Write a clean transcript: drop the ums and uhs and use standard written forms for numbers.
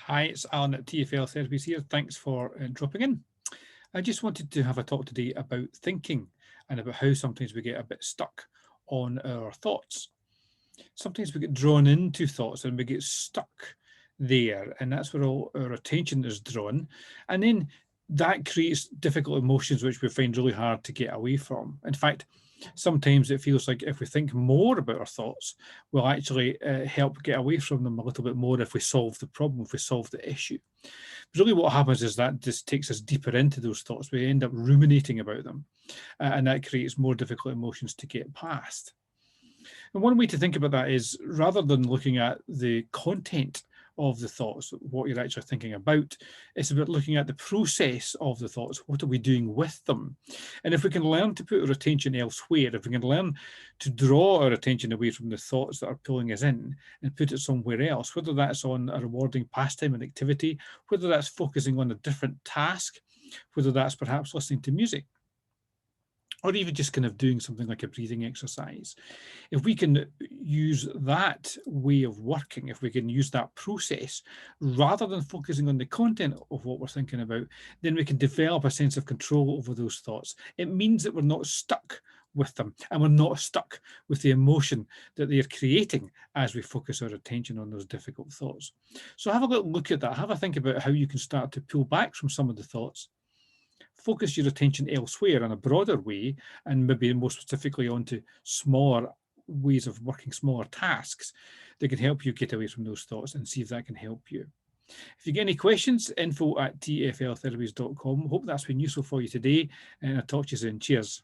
Hi, it's Alan at TFL Therapies here. Thanks for dropping in. I just wanted to have a talk today about thinking and about how sometimes we get a bit stuck on our thoughts. Sometimes we get drawn into thoughts and we get stuck there, and that's where all our attention is drawn. And then that creates difficult emotions which we find really hard to get away from. In fact, sometimes it feels like if we think more about our thoughts, we'll actually help get away from them a little bit more if we solve the problem, if we solve the issue. But really, what happens is that just takes us deeper into those thoughts. We end up ruminating about them, and that creates more difficult emotions to get past. And one way to think about that is rather than looking at the content of the thoughts, what you're actually thinking about, it's about looking at the process of the thoughts. What are we doing with them? And if we can learn to put our attention elsewhere, if we can learn to draw our attention away from the thoughts that are pulling us in and put it somewhere else, whether that's on a rewarding pastime and activity, whether that's focusing on a different task, whether that's perhaps listening to music, or even just kind of doing something like a breathing exercise. If we can use that way of working, if we can use that process rather than focusing on the content of what we're thinking about, then we can develop a sense of control over those thoughts. It means that we're not stuck with them and we're not stuck with the emotion that they're creating as we focus our attention on those difficult thoughts. So have a little look at that. Have a think about how you can start to pull back from some of the thoughts, focus your attention elsewhere in a broader way, and maybe more specifically onto smaller ways of working, smaller tasks that can help you get away from those thoughts, and see if that can help you. If you get any questions, info@tfltherapies.com. Hope that's been useful for you today, and I'll talk to you soon. Cheers.